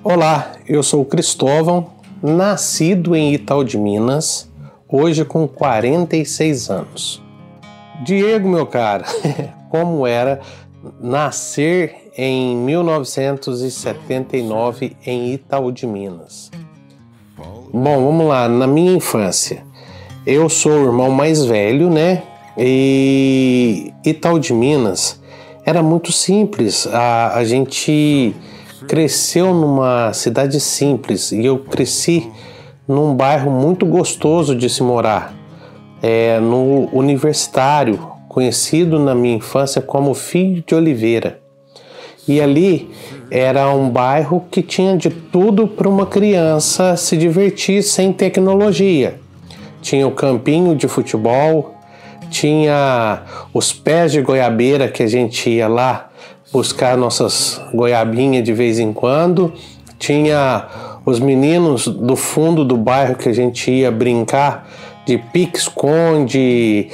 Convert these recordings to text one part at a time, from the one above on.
Olá, eu sou o Cristóvão, nascido em Itaú de Minas, hoje com 46 anos. Diego, meu cara, como era nascer em 1979 em Itaú de Minas? Bom, vamos lá, na minha infância, eu sou o irmão mais velho, né? E Itaú de Minas era muito simples, a gente cresceu numa cidade simples e eu cresci num bairro muito gostoso de se morar, no Universitário, conhecido na minha infância como Filho de Oliveira. E ali era um bairro que tinha de tudo para uma criança se divertir sem tecnologia. Tinha o campinho de futebol, tinha os pés de goiabeira que a gente ia lá buscar nossas goiabinhas de vez em quando, tinha os meninos do fundo do bairro que a gente ia brincar de pique-esconde,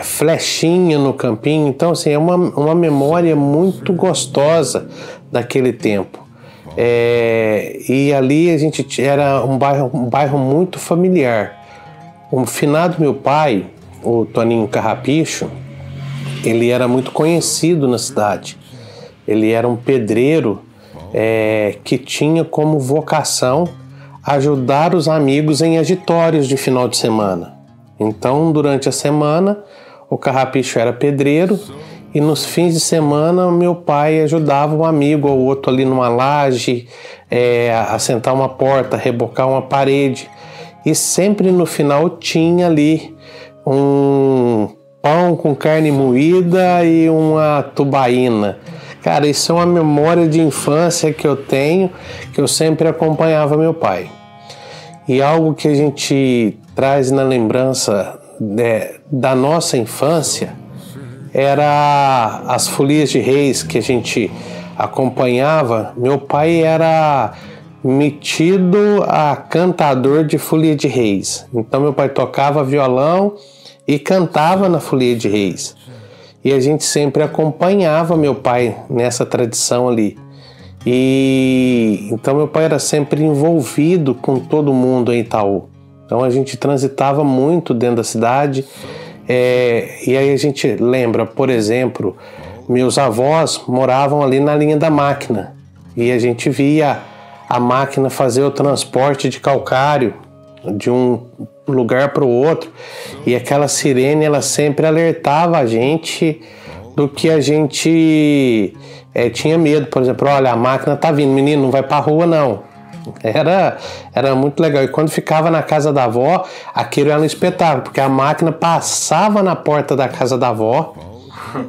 flechinha no campinho. Então, assim, é uma memória muito gostosa daquele tempo. E ali a gente era um bairro muito familiar. O finado meu pai, o Toninho Carrapicho, ele era muito conhecido na cidade. Ele era um pedreiro que tinha como vocação ajudar os amigos em agitórios de final de semana. Então, durante a semana, o Carrapicho era pedreiro e nos fins de semana, meu pai ajudava um amigo ou outro ali numa laje, assentar uma porta, rebocar uma parede. E sempre no final tinha ali um pão com carne moída e uma tubaína. Cara, isso é uma memória de infância que eu tenho, que eu sempre acompanhava meu pai. E algo que a gente traz na lembrança da nossa infância era as folias de reis que a gente acompanhava. Meu pai era metido a cantador de folia de reis. Então meu pai tocava violão e cantava na folia de reis. E a gente sempre acompanhava meu pai nessa tradição ali. E então meu pai era sempre envolvido com todo mundo em Itaú. Então a gente transitava muito dentro da cidade. E aí a gente lembra, por exemplo, meus avós moravam ali na linha da máquina. E a gente via a máquina fazer o transporte de calcário de um lugar para o outro, e aquela sirene ela sempre alertava a gente do que a gente tinha medo. Por exemplo, olha, a máquina tá vindo, menino, não vai para a rua não. Era muito legal. E quando ficava na casa da avó, aquilo era um espetáculo, porque a máquina passava na porta da casa da avó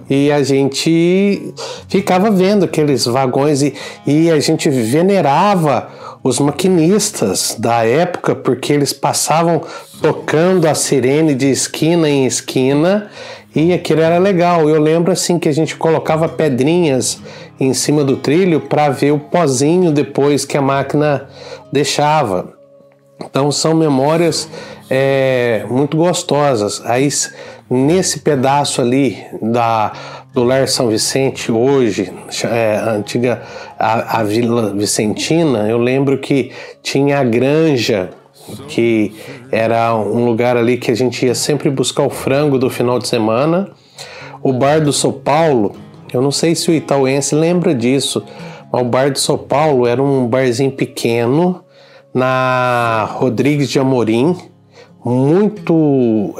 e a gente ficava vendo aqueles vagões e a gente venerava os maquinistas da época, porque eles passavam tocando a sirene de esquina em esquina e aquilo era legal. Eu lembro assim que a gente colocava pedrinhas em cima do trilho para ver o pozinho depois que a máquina deixava. Então são memórias muito gostosas. Aí nesse pedaço ali do Lar São Vicente, hoje, a antiga a Vila Vicentina, eu lembro que tinha a Granja, que era um lugar ali que a gente ia sempre buscar o frango do final de semana. O Bar do São Paulo, eu não sei se o itauense lembra disso, mas o Bar do São Paulo era um barzinho pequeno na Rodrigues de Amorim, muito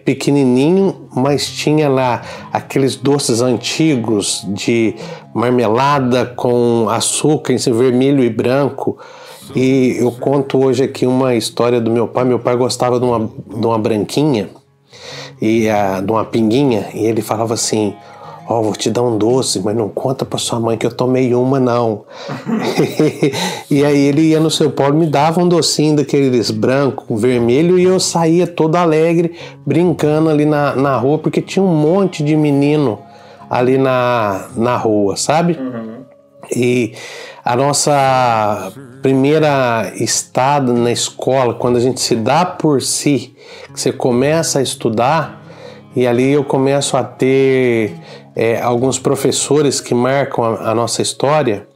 pequenininho, mas tinha lá aqueles doces antigos de marmelada com açúcar em vermelho e branco. E eu conto hoje aqui uma história do meu pai. Meu pai gostava de uma branquinha e de uma pinguinha, e ele falava assim: vou te dar um doce, mas não conta pra sua mãe que eu tomei uma não. E aí ele ia no São Paulo, me dava um docinho daqueles branco, vermelho, e eu saía todo alegre, brincando ali na rua, porque tinha um monte de menino ali na rua, sabe? Uhum. E a nossa primeira estada na escola, quando a gente se dá por si, que você começa a estudar, e ali eu começo a ter alguns professores que marcam a nossa história.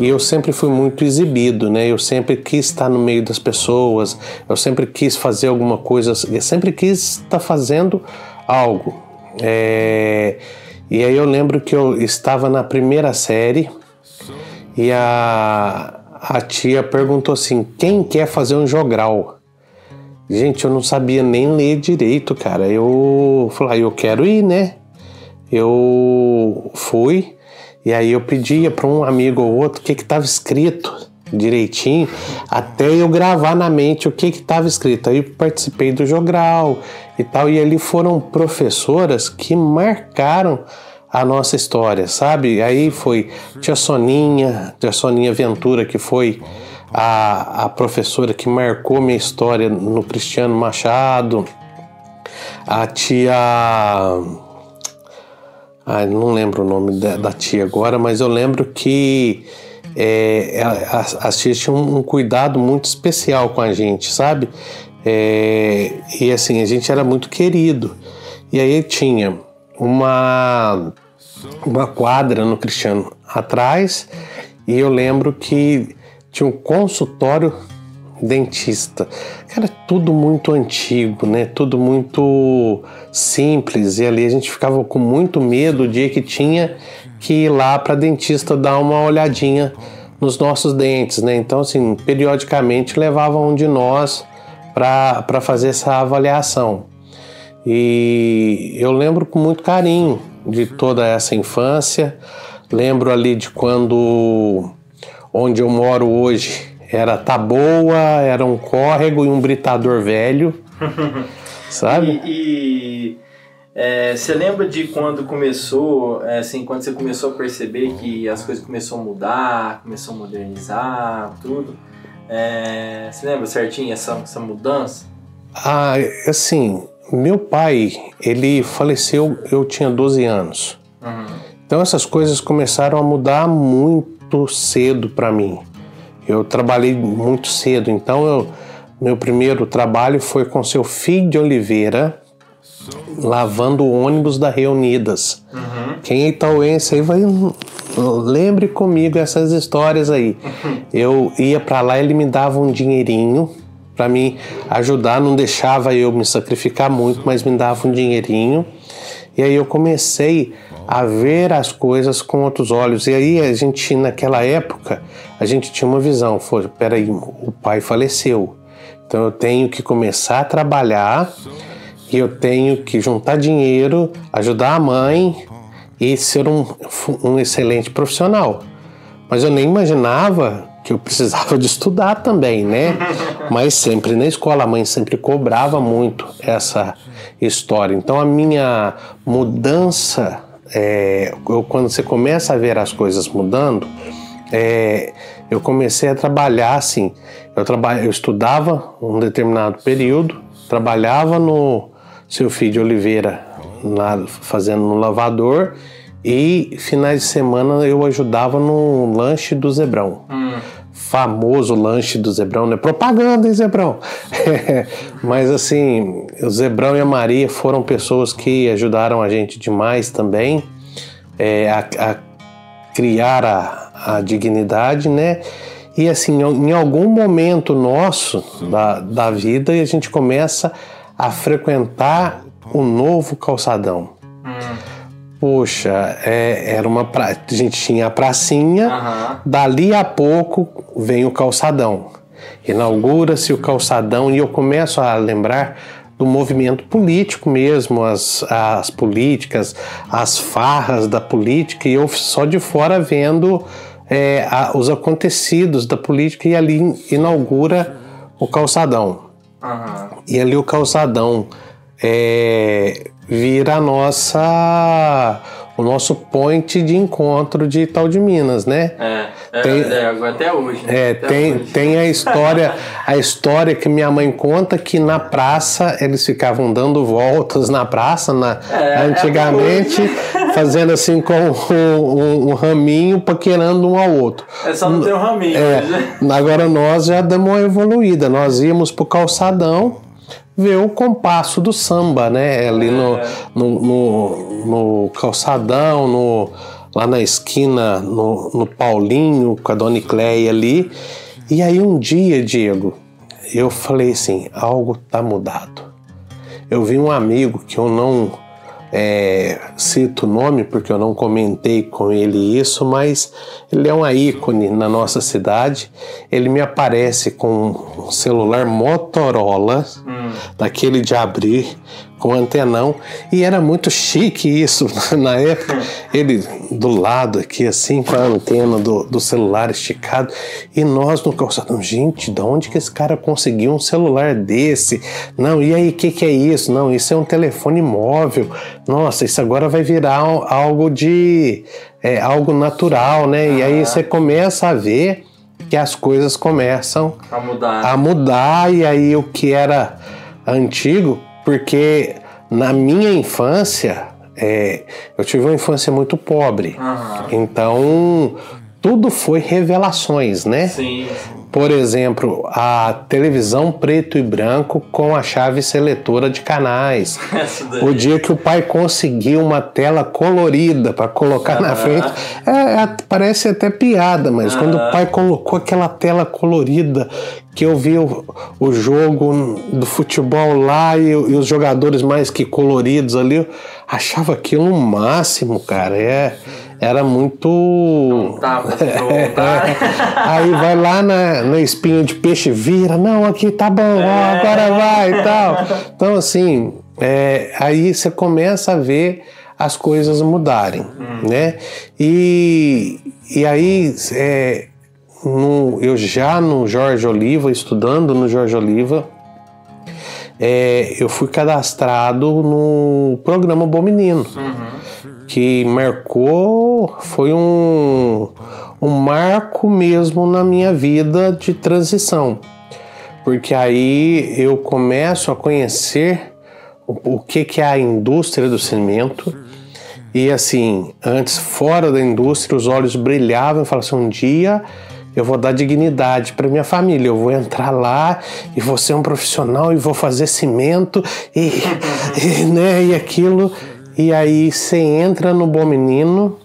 E eu sempre fui muito exibido, né? Eu sempre quis estar no meio das pessoas, eu sempre quis fazer alguma coisa, eu sempre quis estar fazendo algo. E aí eu lembro que eu estava na primeira série e a tia perguntou assim, quem quer fazer um jogral? Gente, eu não sabia nem ler direito, cara. Eu falei, eu quero ir, né? Eu fui e aí eu pedia para um amigo ou outro o que estava escrito direitinho, até eu gravar na mente o que estava escrito. Aí eu participei do jogral e tal, e ali foram professoras que marcaram a nossa história, sabe? Aí foi tia Soninha Ventura, que foi a professora que marcou minha história no Cristiano Machado, a tia... não lembro o nome da tia agora, mas eu lembro que as tias tinham um cuidado muito especial com a gente, sabe? E assim, a gente era muito querido. E aí tinha uma quadra no Cristiano atrás, e eu lembro que tinha um consultório dentista. Cara, tudo muito antigo, né? Tudo muito simples, e ali a gente ficava com muito medo o dia que tinha que ir lá para dentista dar uma olhadinha nos nossos dentes, né? Então, assim, periodicamente levavam um de nós para fazer essa avaliação. E eu lembro com muito carinho de toda essa infância. Lembro ali de quando, onde eu moro hoje, era taboa, era um córrego e um britador velho, sabe? Você lembra de quando começou, assim, quando você começou a perceber que as coisas começaram a mudar, começou a modernizar, tudo? Você lembra certinho essa mudança? Assim, meu pai, ele faleceu, eu tinha 12 anos. Uhum. Então essas coisas começaram a mudar muito cedo para mim. Eu trabalhei muito cedo, então meu primeiro trabalho foi com seu filho de Oliveira, lavando o ônibus da Reunidas. Uhum. Quem é itauense aí vai... Lembre comigo essas histórias aí. Eu ia para lá, ele me dava um dinheirinho para me ajudar, não deixava eu me sacrificar muito, mas me dava um dinheirinho. E aí eu comecei a ver as coisas com outros olhos. E aí a gente, naquela época, a gente tinha uma visão. Foi, peraí, o pai faleceu. Então eu tenho que começar a trabalhar e eu tenho que juntar dinheiro, ajudar a mãe e ser um excelente profissional. Mas eu nem imaginava que eu precisava de estudar também, né? Mas sempre na escola, a mãe sempre cobrava muito essa história. Então a minha mudança, quando você começa a ver as coisas mudando, eu comecei a trabalhar assim. Eu estudava um determinado período, trabalhava no seu filho de Oliveira, fazendo no lavador, e finais de semana eu ajudava no lanche do Zebrão. Famoso lanche do Zebrão, né? Propaganda, hein, Zebrão? Mas assim, o Zebrão e a Maria foram pessoas que ajudaram a gente demais também a criar a dignidade, né? E assim, em algum momento nosso da vida, a gente começa a frequentar o novo calçadão. Poxa, a gente tinha a pracinha, dali a pouco vem o calçadão. Inaugura-se o calçadão e eu começo a lembrar do movimento político mesmo, as políticas, as farras da política, e eu só de fora vendo os acontecidos da política, e ali inaugura o calçadão. E ali o calçadão vira o nosso point de encontro de Itaú de Minas, né? Até hoje. Tem a história que minha mãe conta, que na praça eles ficavam dando voltas na praça antigamente, fazendo assim com um raminho, paquerando um ao outro. Só não tem um raminho. Agora nós já damos uma evoluída, nós íamos pro calçadão ver o compasso do samba, né? Ali no calçadão, lá na esquina, no Paulinho, com a Dona Icléia ali. E aí um dia, Diego, eu falei assim, algo tá mudado. Eu vi um amigo que eu não cito o nome porque eu não comentei com ele isso, mas ele é um ícone na nossa cidade. Ele me aparece com um celular Motorola, daquele de abrir, com antenão, e era muito chique isso na época. Ele do lado aqui assim, com a antena do celular esticado, e nós no calçadão, gente, de onde que esse cara conseguiu um celular desse? Não, e aí, o que é isso? Não, isso é um telefone móvel. Nossa, isso agora vai virar algo algo natural, né? E aí você começa a ver que as coisas começam a mudar, e aí o que era antigo, porque na minha infância, eu tive uma infância muito pobre, então tudo foi revelações, né? Sim. Por exemplo, a televisão preto e branco com a chave seletora de canais. O dia que o pai conseguiu uma tela colorida para colocar na frente, parece até piada, mas quando o pai colocou aquela tela colorida, que eu vi o jogo do futebol lá e os jogadores mais que coloridos ali, eu achava aquilo o máximo, cara. Era muito... Não tá, Aí vai lá na espinha de peixe, vira, não, aqui tá bom, agora vai e tal. Então, assim, aí você começa a ver as coisas mudarem, né? E aí, eu já no Jorge Oliva, estudando no Jorge Oliva, eu fui cadastrado no programa Bom Menino, que marcou, foi um marco mesmo na minha vida de transição, porque aí eu começo a conhecer o que é a indústria do cimento. E assim, antes fora da indústria os olhos brilhavam e falavam assim, um dia eu vou dar dignidade para minha família, eu vou entrar lá e vou ser um profissional e vou fazer cimento né, e aquilo. E aí você entra no Bom Menino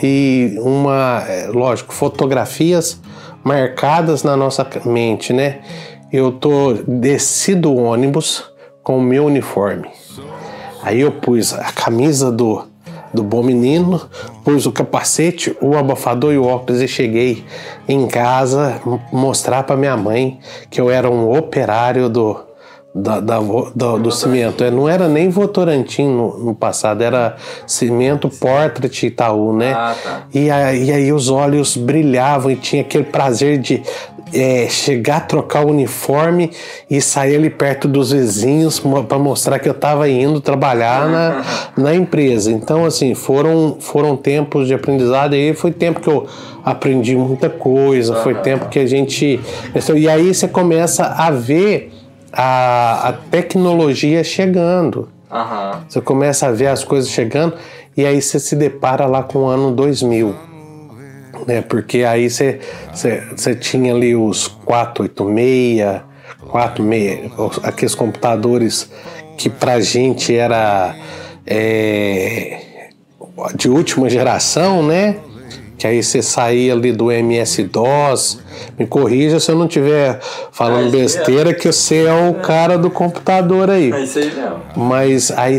e lógico, fotografias marcadas na nossa mente, né? Eu desci do ônibus com o meu uniforme. Aí eu pus a camisa do Bom Menino, pus o capacete, o abafador e o óculos e cheguei em casa mostrar para minha mãe que eu era um operário do cimento. Não era nem Votorantim no passado, era Cimento Portrait Itaú, né? Tá. E aí os olhos brilhavam e tinha aquele prazer de chegar a trocar o uniforme e sair ali perto dos vizinhos para mostrar que eu estava indo trabalhar na empresa. Então, assim, foram tempos de aprendizado, e aí foi tempo que eu aprendi muita coisa, foi tempo que a gente... E aí você começa a ver a tecnologia chegando. Você começa a ver as coisas chegando, e aí você se depara lá com o ano 2000, né? Porque aí você tinha ali os 486, aqueles computadores que pra gente era de última geração, né? Que aí você saía ali do MS-DOS. Me corrija se eu não estiver falando besteira, que você é o cara do computador aí. É isso aí mesmo. Mas aí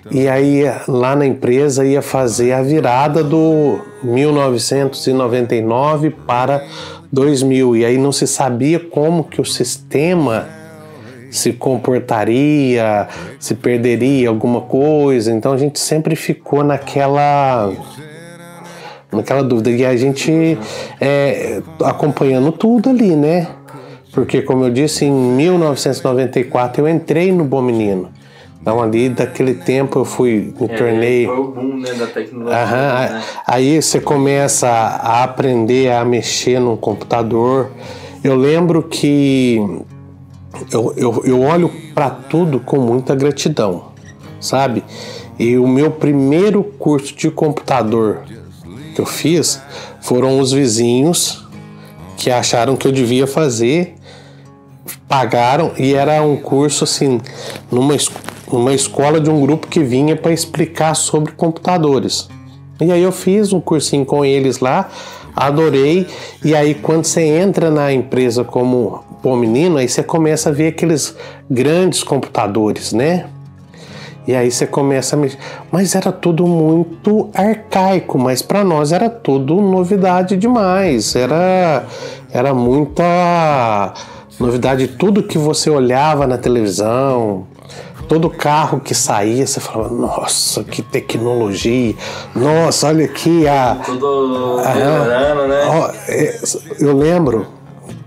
e aí lá na empresa ia fazer a virada do 1999 para 2000. E aí não se sabia como que o sistema se comportaria, se perderia alguma coisa. Então a gente sempre ficou naquela dúvida, e a gente acompanhando tudo ali, né? Porque, como eu disse, em 1994 eu entrei no Bom Menino. Então ali, daquele tempo, eu me tornei... Foi o boom, né, da tecnologia. Né? Aí você começa a aprender a mexer no computador. Eu lembro que eu olho para tudo com muita gratidão, sabe? E o meu primeiro curso de computador que eu fiz foram os vizinhos que acharam que eu devia fazer, pagaram, e era um curso assim numa escola de um grupo que vinha para explicar sobre computadores. E aí eu fiz um cursinho com eles lá, adorei. E aí quando você entra na empresa como bom menino, aí você começa a ver aqueles grandes computadores, né? E aí você começa a mexer. Mas era tudo muito arcaico, mas para nós era tudo novidade demais. Era muita novidade. Tudo que você olhava na televisão, todo carro que saía, você falava, nossa, que tecnologia. Nossa, olha aqui Tudo melhorando, né? Eu lembro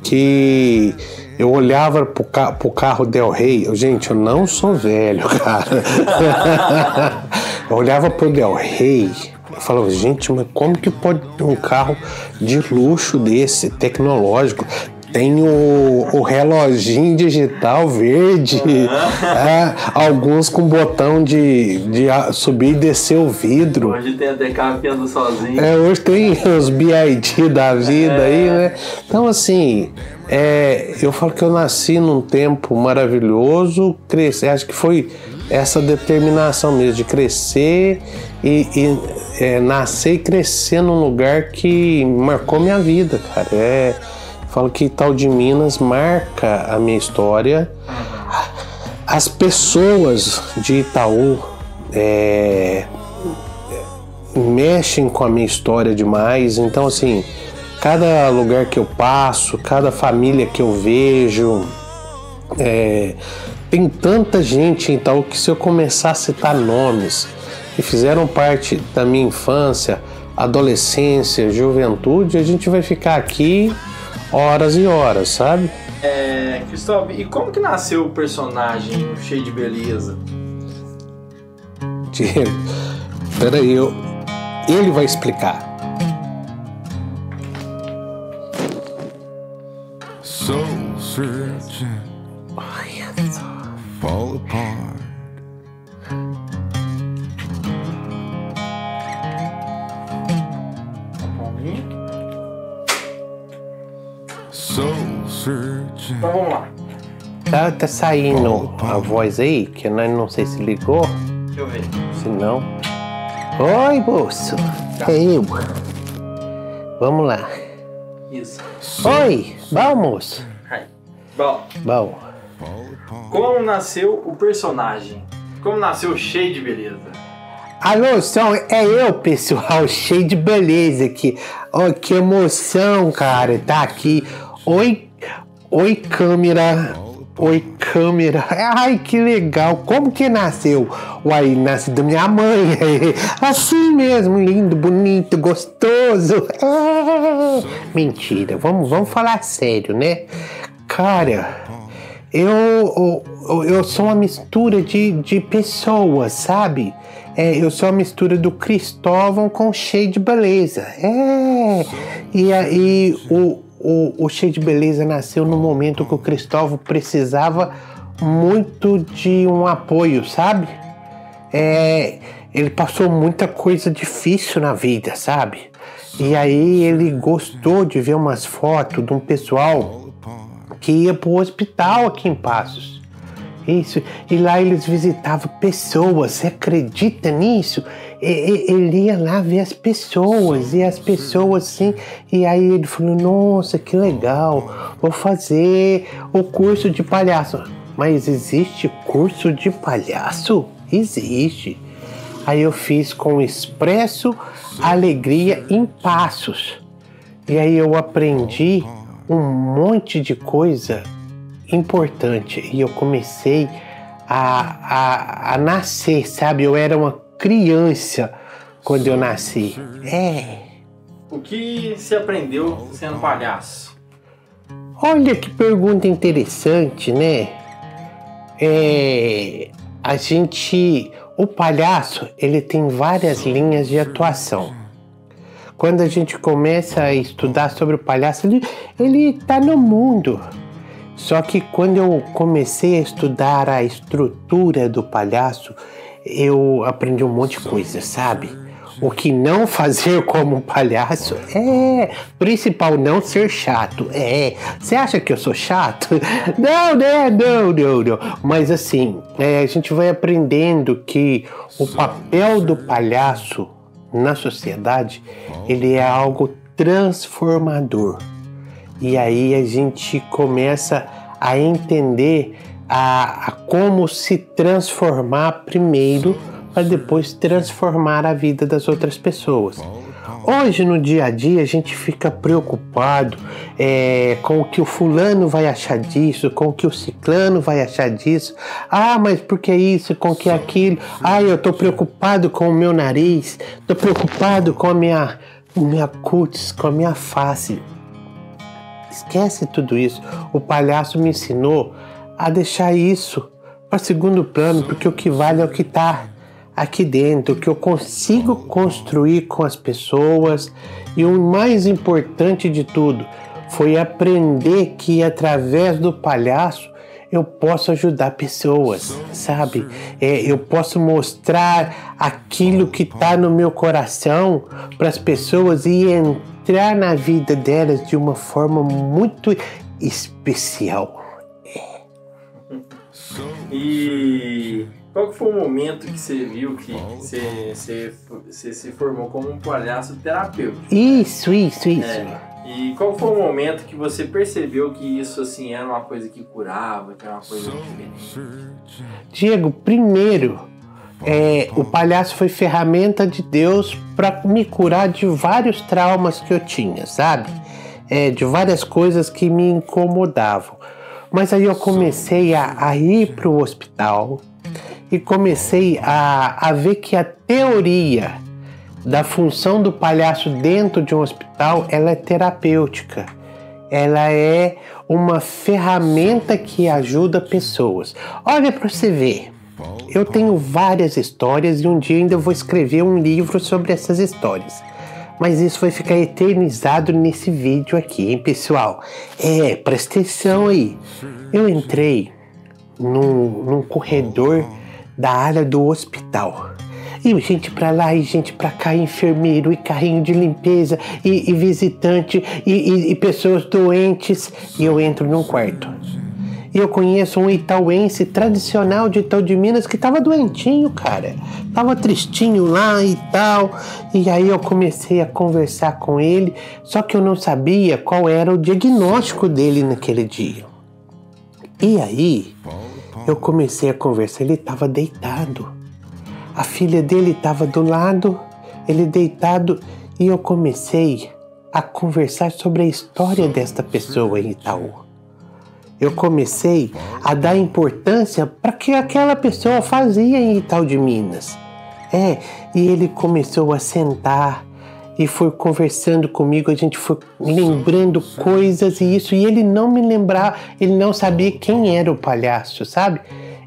que eu olhava pro carro Del Rey. Gente, eu não sou velho, cara. Eu olhava pro Del Rey, eu falava, gente, mas como que pode ter um carro de luxo desse, tecnológico? Tem o reloginho digital verde, alguns com botão de subir e descer o vidro. Hoje tem até carro que anda sozinho. Hoje tem os BID da vida aí, né? Então, assim, eu falo que eu nasci num tempo maravilhoso, cresci, acho que foi essa determinação mesmo de crescer e nascer e crescer num lugar que marcou minha vida, cara. Falo que Itaú de Minas marca a minha história. As pessoas de Itaú mexem com a minha história demais. Então, assim, cada lugar que eu passo, cada família que eu vejo, tem tanta gente em Itaú que se eu começar a citar nomes que fizeram parte da minha infância, adolescência, juventude, a gente vai ficar aqui horas e horas, sabe? Cristóvão, e como que nasceu o personagem Cheio de Beleza? Diego, peraí, ele vai explicar. Soul searching, fall apart. Então vamos lá. Tá saindo a voz aí, que eu não sei se ligou. Deixa eu ver. Se não. Oi, moço. É eu. Vamos lá. Isso. Oi, bom, moço. Bom. Como nasceu o personagem? Como nasceu Cheio de Beleza? Alô, som, é eu, pessoal, cheio de beleza aqui. Oh, que emoção, cara, tá aqui. Oi, câmera. Oi, câmera. Ai, que legal. Como que nasceu? Uai, nasceu da minha mãe. Assim mesmo, lindo, bonito, gostoso. Mentira, vamos falar sério, né? Cara, eu sou uma mistura de pessoas, sabe? Eu sou a mistura do Cristóvão com Cheio de Beleza. E aí o Cheio de Beleza nasceu no momento que o Cristóvão precisava muito de um apoio, sabe? Ele passou muita coisa difícil na vida, sabe? E aí ele gostou de ver umas fotos de um pessoal que ia pro hospital aqui em Passos. Isso, e lá eles visitavam pessoas, você acredita nisso? Ele ia lá ver as pessoas, e as pessoas assim, e aí ele falou, nossa, que legal, vou fazer o curso de palhaço. Mas existe curso de palhaço? Existe. Aí eu fiz com Expresso Alegria em Passos. E aí eu aprendi um monte de coisa importante e eu comecei a nascer, sabe? Eu era uma criança quando eu nasci. O que você aprendeu sendo palhaço? Olha que pergunta interessante, né? O palhaço, ele tem várias linhas de atuação. Quando a gente começa a estudar sobre o palhaço, ele tá no mundo. Só que quando eu comecei a estudar a estrutura do palhaço, eu aprendi um monte de coisa, sabe? O que não fazer como palhaço principal, não ser chato. Você acha que eu sou chato? Não. Mas assim, a gente vai aprendendo que o papel do palhaço na sociedade, ele é algo transformador. E aí a gente começa a entender a como se transformar primeiro, para depois transformar a vida das outras pessoas. Hoje, no dia a dia, a gente fica preocupado com o que o fulano vai achar disso, com o que o ciclano vai achar disso. Ah, mas por que isso, com que aquilo? Ah, eu tô preocupado com o meu nariz, tô preocupado com a minha cutis, com a minha face. Esquece tudo isso. O palhaço me ensinou a deixar isso para segundo plano, porque o que vale é o que está aqui dentro, o que eu consigo construir com as pessoas. E o mais importante de tudo foi aprender que através do palhaço eu posso ajudar pessoas, sabe? Eu posso mostrar aquilo que está no meu coração para as pessoas e entrar na vida delas de uma forma muito especial. E qual que foi o momento que você viu que você se formou como um palhaço terapêutico? Isso. E qual foi o momento que você percebeu que isso assim era uma coisa que curava, que era uma coisa diferente? Diego, primeiro, o palhaço foi ferramenta de Deus para me curar de vários traumas que eu tinha, sabe? De várias coisas que me incomodavam. Mas aí eu comecei a ir para o hospital e comecei a ver que a teoria da função do palhaço dentro de um hospital, ela é terapêutica. Ela é uma ferramenta que ajuda pessoas. Olha para você ver. Eu tenho várias histórias e um dia ainda vou escrever um livro sobre essas histórias. Mas isso vai ficar eternizado nesse vídeo aqui, hein, pessoal? Presta atenção aí. Eu entrei num corredor da área do hospital. E gente pra lá e gente pra cá, enfermeiro e carrinho de limpeza e visitante e pessoas doentes. E eu entro num quarto. E eu conheço um itauense tradicional de Itaú de Minas que tava doentinho, cara. Tava tristinho lá e tal. E aí eu comecei a conversar com ele, só que eu não sabia qual era o diagnóstico dele naquele dia. E aí eu comecei a conversar, ele tava deitado. A filha dele tava do lado, ele deitado, e eu comecei a conversar sobre a história desta pessoa em Itaú. Eu comecei a dar importância para que aquela pessoa fazia em Itaú de Minas. E ele começou a sentar e foi conversando comigo, a gente foi lembrando coisas e ele não me lembrava, ele não sabia quem era o palhaço, sabe?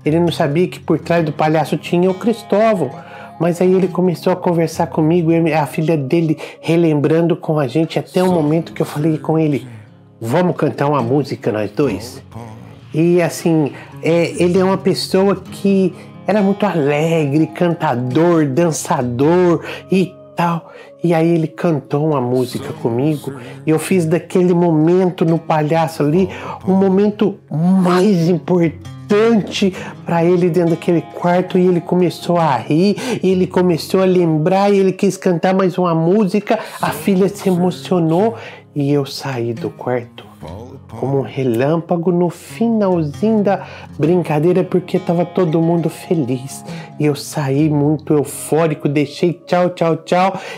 Ele não sabia que por trás do palhaço tinha o Cristóvão. Mas aí ele começou a conversar comigo, e a filha dele relembrando com a gente, até o momento que eu falei com ele: vamos cantar uma música nós dois? E assim, ele é uma pessoa que era muito alegre, cantador, dançador e tal. E aí ele cantou uma música comigo e eu fiz daquele momento no palhaço ali um momento mais importante para ele dentro daquele quarto, e ele começou a rir, e ele começou a lembrar, e ele quis cantar mais uma música, a filha se emocionou e eu saí do quarto como um relâmpago no finalzinho da brincadeira, porque estava todo mundo feliz. E eu saí muito eufórico, deixei tchau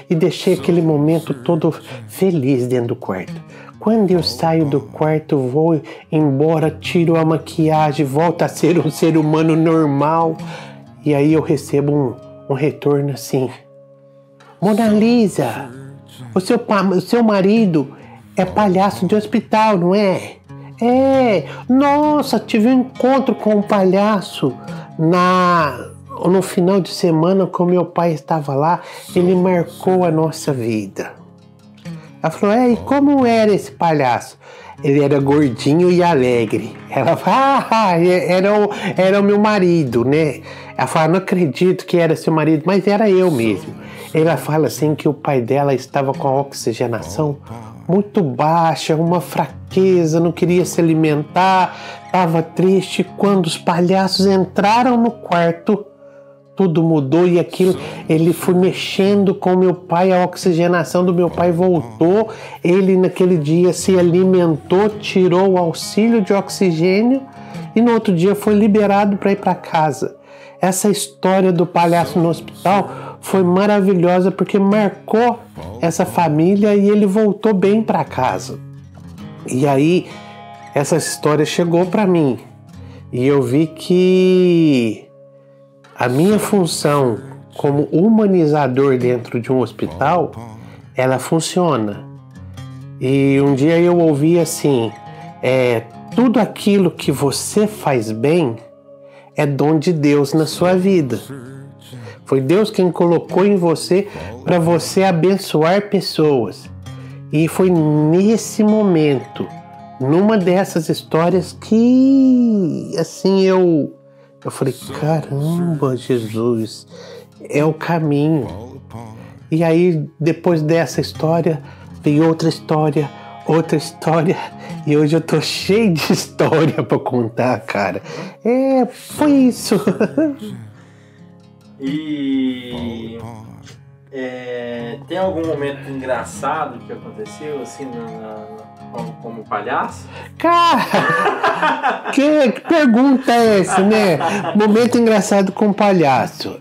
e deixei aquele momento todo feliz dentro do quarto. Quando eu saio do quarto, vou embora, tiro a maquiagem, volto a ser um ser humano normal. E aí eu recebo um retorno assim: Mona Lisa, o seu marido é palhaço de hospital, não é? Nossa, tive um encontro com um palhaço no final de semana, quando meu pai estava lá, ele marcou a nossa vida. Ela falou: e como era esse palhaço? Ele era gordinho e alegre. Ela falou: era o meu marido, né? Ela falou: não acredito que era seu marido, mas era eu mesmo. Ela fala assim que o pai dela estava com a oxigenação muito baixa, uma fraqueza, não queria se alimentar, estava triste. Quando os palhaços entraram no quarto, tudo mudou e aquilo, ele foi mexendo com meu pai, a oxigenação do meu pai voltou, ele naquele dia se alimentou, tirou o auxílio de oxigênio e no outro dia foi liberado para ir para casa. Essa história do palhaço no hospital foi maravilhosa porque marcou essa família e ele voltou bem para casa. E aí essa história chegou para mim e eu vi que a minha função como humanizador dentro de um hospital, ela funciona. E um dia eu ouvi assim, tudo aquilo que você faz bem é dom de Deus na sua vida. Foi Deus quem colocou em você para você abençoar pessoas. E foi nesse momento, numa dessas histórias que, assim, eu falei, caramba, Jesus, é o caminho. E aí, depois dessa história, veio outra história, e hoje eu tô cheio de história pra contar, cara. Foi isso. E tem algum momento engraçado que aconteceu, assim, como palhaço? Cara, que pergunta é essa, né? Momento engraçado com palhaço.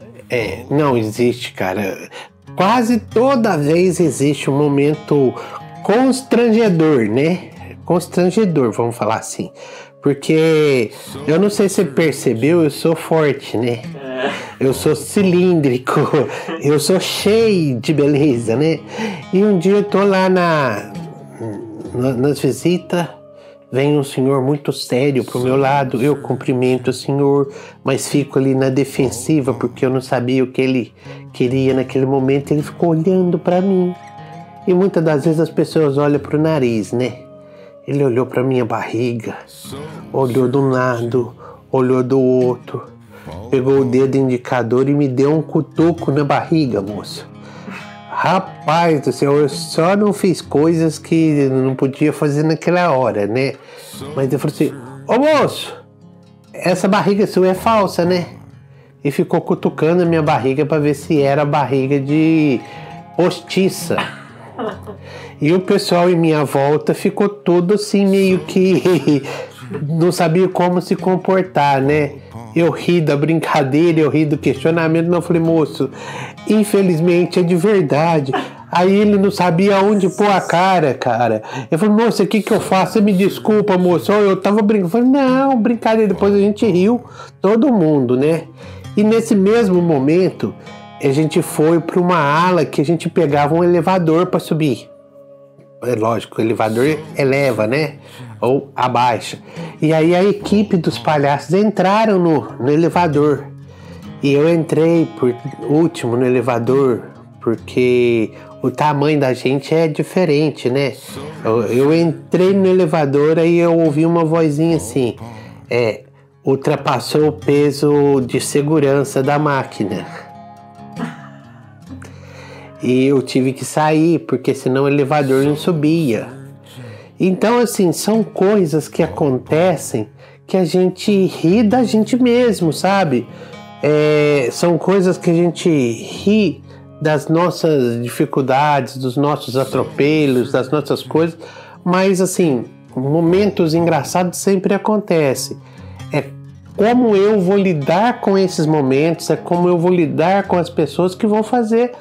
Não existe, cara. Quase toda vez existe um momento constrangedor, né? Constrangedor, vamos falar assim. Porque, eu não sei se você percebeu, eu sou forte, né? Eu sou cilíndrico, eu sou cheio de beleza, né? E um dia eu tô lá nas visitas, vem um senhor muito sério pro meu lado, eu cumprimento o senhor, mas fico ali na defensiva porque eu não sabia o que ele queria naquele momento, ele ficou olhando pra mim. E muitas das vezes as pessoas olham pro nariz, né? Ele olhou pra minha barriga, olhou de um lado, olhou do outro, pegou o dedo indicador e me deu um cutuco na barriga, moço. Rapaz do céu, eu só não fiz coisas que não podia fazer naquela hora, né? Mas eu falei assim, ô moço, essa barriga sua é falsa, né? E ficou cutucando a minha barriga para ver se era barriga de postiça. E o pessoal em minha volta ficou todo assim meio que não sabia como se comportar, né? Eu ri da brincadeira, eu ri do questionamento, mas eu falei, moço, infelizmente é de verdade. Aí ele não sabia onde pôr a cara. Eu falei, moço, o que eu faço? Você me desculpa, moço, eu tava brincando. Eu falei, não, brincadeira, depois a gente riu, todo mundo, né? E nesse mesmo momento, a gente foi para uma ala que a gente pegava um elevador para subir. É lógico, o elevador eleva, né? Ou abaixa. E aí a equipe dos palhaços entraram no elevador. E eu entrei por último no elevador, porque o tamanho da gente é diferente, né? Eu entrei no elevador e eu ouvi uma vozinha assim, ultrapassou o peso de segurança da máquina. E eu tive que sair, porque senão o elevador não subia. Então, assim, são coisas que acontecem que a gente ri da gente mesmo, sabe? São coisas que a gente ri das nossas dificuldades, dos nossos atropelos, das nossas coisas. Mas, assim, momentos engraçados sempre acontecem. É como eu vou lidar com esses momentos, é como eu vou lidar com as pessoas que vão fazer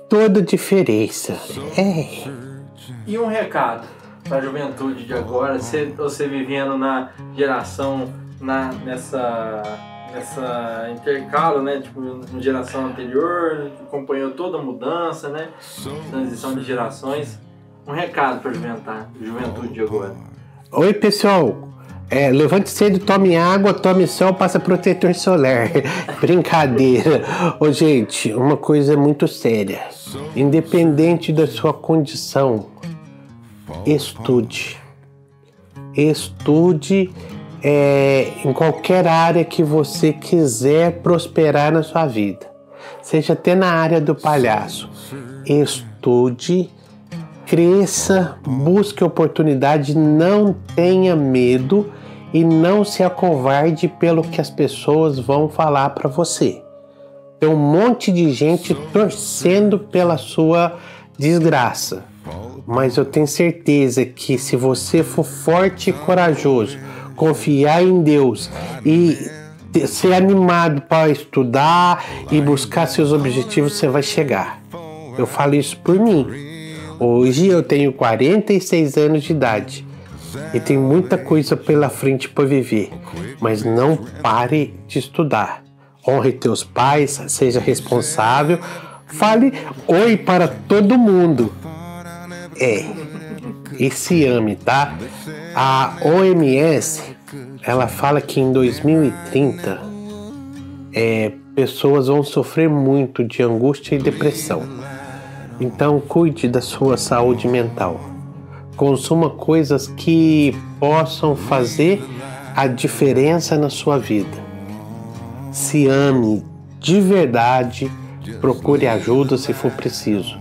toda a diferença. E um recado para a juventude de agora, você vivendo na geração, nessa intercalo, né? Tipo, na geração anterior, acompanhou toda a mudança, né? Transição de gerações. Um recado para a juventude de agora. Oi, pessoal. Levante cedo, tome água, tome sol, passa protetor solar. Brincadeira. Ô, gente, uma coisa muito séria. Independente da sua condição, estude. Estude em qualquer área que você quiser prosperar na sua vida. Seja até na área do palhaço. Estude, cresça, busque oportunidade, não tenha medo e não se acovarde pelo que as pessoas vão falar para você. Tem um monte de gente torcendo pela sua desgraça. Mas eu tenho certeza que se você for forte e corajoso, confiar em Deus e ser animado para estudar e buscar seus objetivos, você vai chegar. Eu falo isso por mim. Hoje eu tenho 46 anos de idade e tem muita coisa pela frente para viver, mas não pare de estudar. Honre teus pais, seja responsável, fale oi para todo mundo. E se ame, tá? A OMS, ela fala que em 2030 pessoas vão sofrer muito de angústia e depressão. Então cuide da sua saúde mental. Consuma coisas que possam fazer a diferença na sua vida. Se ame de verdade, procure ajuda se for preciso,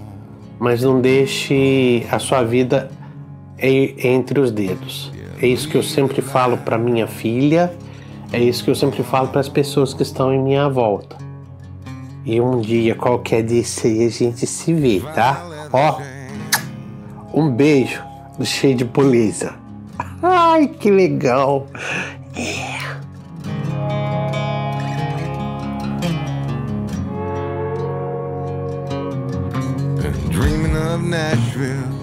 mas não deixe a sua vida entre os dedos. É isso que eu sempre falo para minha filha, é isso que eu sempre falo para as pessoas que estão em minha volta. E um dia, qualquer desse aí, a gente se vê, tá? Ó, um beijo do Cheio de Polícia. Ai, que legal! Dreaming of Nashville.